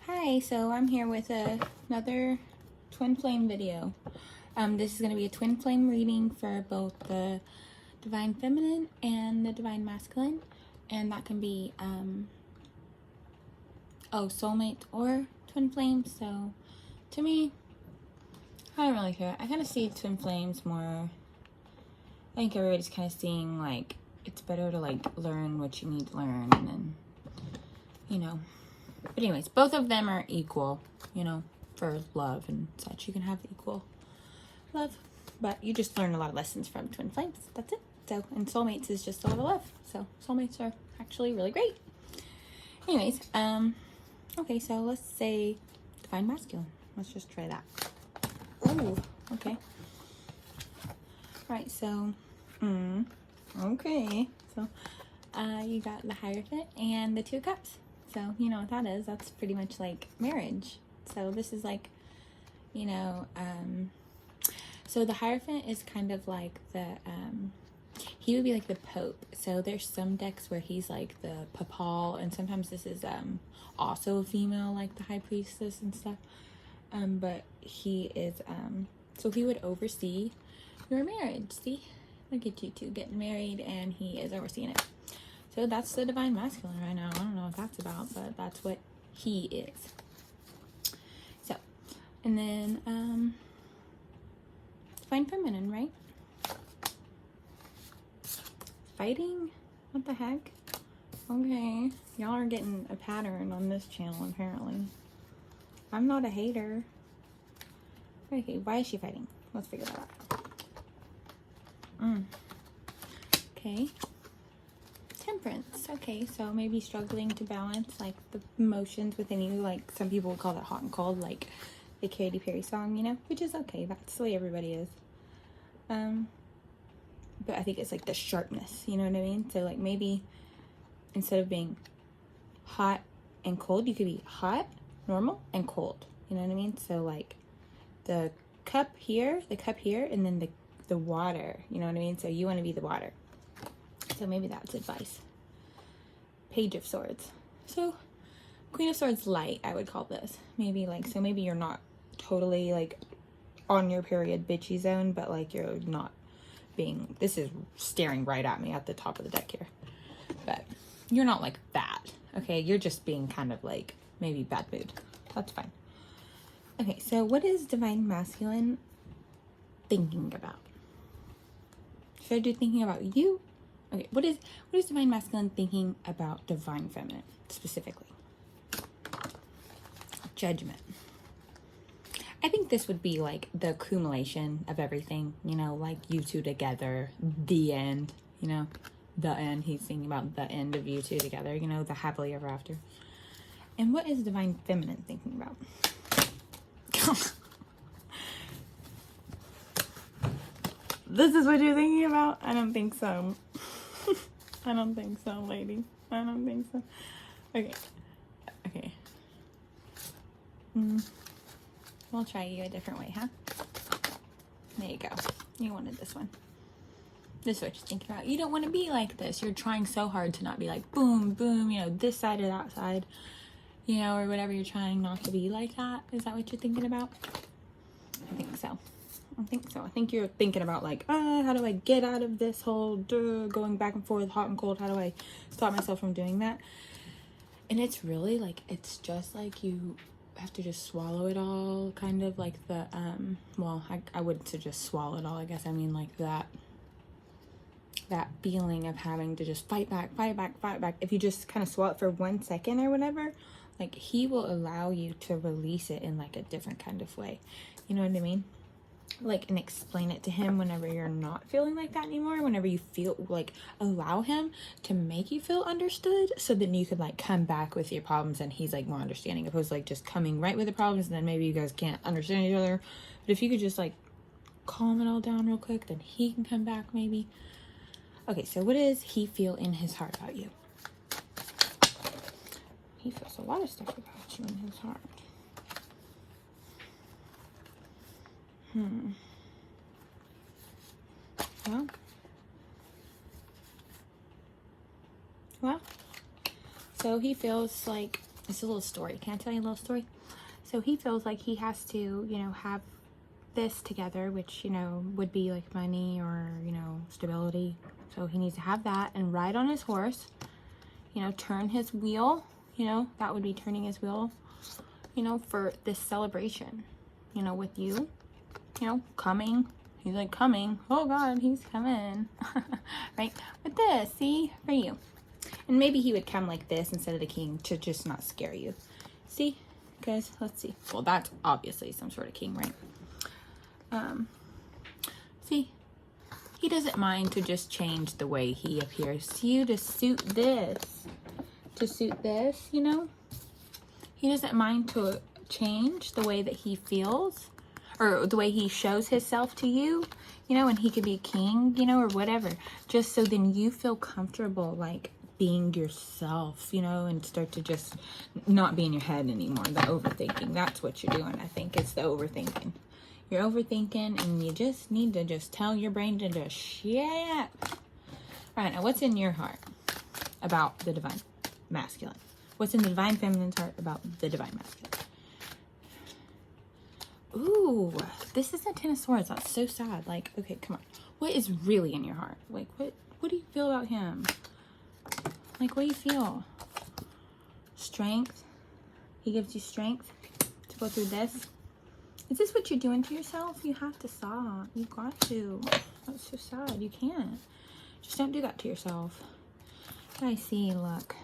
Hi, so I'm here with another twin flame video. This is going to be a twin flame reading for both the divine feminine and the divine masculine, and that can be soulmate or twin flames. So to me, I don't really care. I kind of see twin flames more. I think everybody's kind of seeing like it's better to like learn what you need to learn, and then But anyways, both of them are equal, for love and such. You can have equal love, but you just learn a lot of lessons from twin flames. That's it. So, and soulmates is just a lot of love. So soulmates are actually really great. Anyways, okay, so let's say divine masculine. Let's just try that. Ooh, okay. All right, so, okay. So, you got the Hierophant and the Two of Cups. So, you know what that is. That's pretty much like marriage. So this is like, so the Hierophant is kind of like he would be like the Pope. So there's some decks where he's like the Papal, and sometimes this is also a female, like the High Priestess and stuff. But he is, so he would oversee your marriage. See? Look at you two getting married, and he is overseeing it. So that's the divine masculine right now. I don't know what that's about, but that's what he is. So, and then divine feminine, right? Fighting? What the heck? Okay, y'all are getting a pattern on this channel apparently. I'm not a hater. Okay, why is she fighting? Let's figure that out. Okay. Temperance. Okay, so maybe struggling to balance like the emotions within you. Like some people would call that hot and cold, like the Katy Perry song, which is okay. That's the way everybody is. But I think it's like the sharpness, you know what I mean? So like maybe instead of being hot and cold, you could be hot, normal, and cold. You know what I mean? So like the cup here, and then the water. You know what I mean? So you want to be the water. So maybe that's advice. Page of Swords. So Queen of Swords light, I would call this. Maybe like, so maybe you're not totally like on your period bitchy zone, but like you're not being, this is staring right at me at the top of the deck here. But you're not like that. Okay, you're just being kind of like maybe bad mood. That's fine. Okay, so what is divine masculine thinking about? Should I do thinking about you? Okay, what is divine masculine thinking about divine feminine specifically? Judgment. I think this would be like the accumulation of everything, like you two together, the end, the end. He's thinking about the end of you two together, the happily ever after. And what is divine feminine thinking about? This is what you're thinking about? I don't think so. I don't think so, lady. I don't think so. Okay. We'll try you a different way, huh? There you go. You wanted this one. This is what you're thinking about. You don't want to be like this. You're trying so hard to not be like boom, boom, this side or that side, or whatever. You're trying not to be like that. Is that what you're thinking about? I think so. I think you're thinking about like, how do I get out of this whole going back and forth, hot and cold? How do I stop myself from doing that? And it's really like, it's just like you have to just swallow it all, kind of like the, I wouldn't suggest swallow it all, I guess. I mean like that feeling of having to just fight back. If you just kind of swallow it for 1 second or whatever, like he will allow you to release it in like a different kind of way. You know what I mean? Like, and explain it to him whenever you're not feeling like that anymore, whenever you feel like, allow him to make you feel understood, so then you could like come back with your problems and he's like more understanding, opposed to like just coming right with the problems and then maybe you guys can't understand each other. But if you could just like calm it all down real quick, then he can come back maybe. Okay, so what does he feel in his heart about you? He feels a lot of stuff about you in his heart. Well, so he feels like It's a little story. Can I tell you a little story? So he feels like he has to, you know, have this together, which, you know, would be like money or, you know, stability. So he needs to have that and ride on his horse, you know, turn his wheel, you know, that would be turning his wheel, you know, for this celebration, you know, with you, you know, coming. He's like coming. Oh God, he's coming. Right? With this, see, for you. And maybe he would come like this instead of the king to just not scare you. See, guys, let's see. Well, that's obviously some sort of king, right? See, he doesn't mind to just change the way he appears to you to suit this. To suit this, you know? He doesn't mind to change the way that he feels or the way he shows himself to you, you know, and he could be king, you know, or whatever. Just so then you feel comfortable, like, being yourself, you know, and start to just not be in your head anymore. The overthinking, that's what you're doing. I think it's the overthinking. You're overthinking and you just need to just tell your brain to just shut up. All right, now what's in your heart about the divine masculine? What's in the divine feminine's heart about the divine masculine? Ooh, this is the Ten of Swords. That's so sad. Like, okay, come on. What is really in your heart? Like, what do you feel about him? Like, what do you feel? Strength. He gives you strength to go through this. Is this what you're doing to yourself? You have to stop. You got to. That's so sad. You can't. Just don't do that to yourself. I see, look.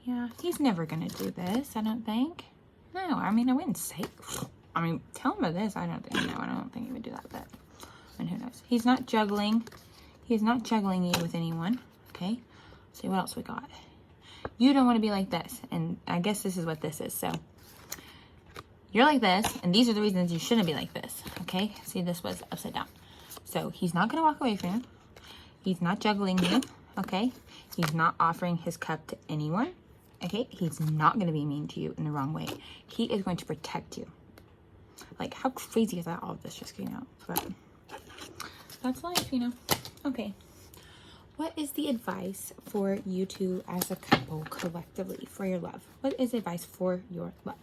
Yeah, he's never going to do this, I don't think. No, I mean, I wouldn't say... I mean, tell him of this. I don't think... No, I don't think he would do that, but... And who knows? He's not juggling. He's not juggling you with anyone. Okay? Let's see what else we got. You don't want to be like this. And I guess this is what this is, so... You're like this, and these are the reasons you shouldn't be like this, okay? See, this was upside down. So, he's not going to walk away from you. He's not juggling you, okay? He's not offering his cup to anyone, okay? He's not going to be mean to you in the wrong way. He is going to protect you. Like, how crazy is that? All of this just came out. But that's life, you know? Okay. What is the advice for you two as a couple collectively for your love? What is advice for your love?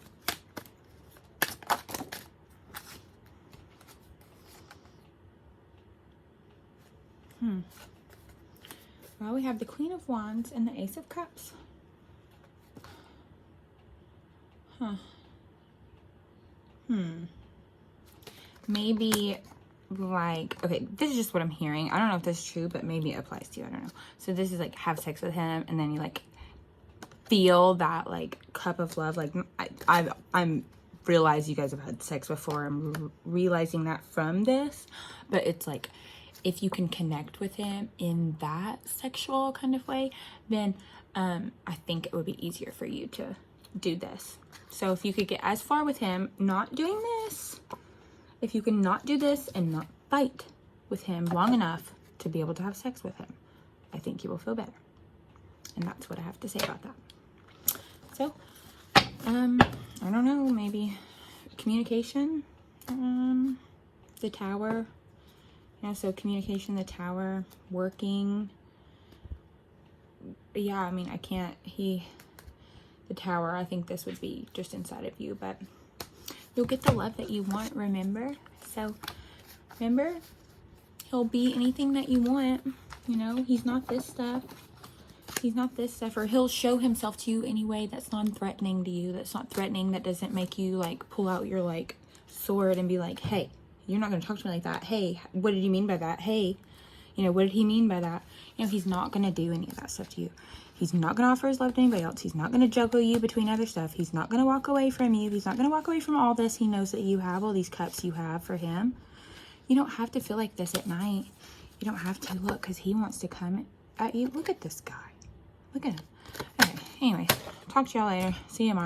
Well, we have the Queen of Wands and the Ace of Cups. Maybe, like, okay, this is just what I'm hearing. I don't know if this is true, but maybe it applies to you. I don't know. So this is, like, have sex with him, and then you, like, feel that, like, cup of love. Like, I'm realize you guys have had sex before. I'm realizing that from this. But it's, like... If you can connect with him in that sexual kind of way, then I think it would be easier for you to do this. So if you could get as far with him not doing this, if you can not do this and not fight with him long enough to be able to have sex with him, I think you will feel better. And that's what I have to say about that. So, I don't know, maybe communication, the Tower. Yeah, so communication, the Tower, working. Yeah, I mean, I can't, the Tower, I think this would be just inside of you, but you'll get the love that you want, remember? So, remember, he'll be anything that you want, you know? He's not this stuff. He's not this stuff, or he'll show himself to you anyway that's non-threatening to you, that's not threatening, that doesn't make you, like, pull out your, like, sword and be like, hey, you're not going to talk to me like that. Hey, what did you mean by that? Hey, you know, what did he mean by that? You know, he's not going to do any of that stuff to you. He's not going to offer his love to anybody else. He's not going to juggle you between other stuff. He's not going to walk away from you. He's not going to walk away from all this. He knows that you have all these cups you have for him. You don't have to feel like this at night. You don't have to look because he wants to come at you. Look at this guy. Look at him. Okay, anyways, talk to y'all later. See you tomorrow.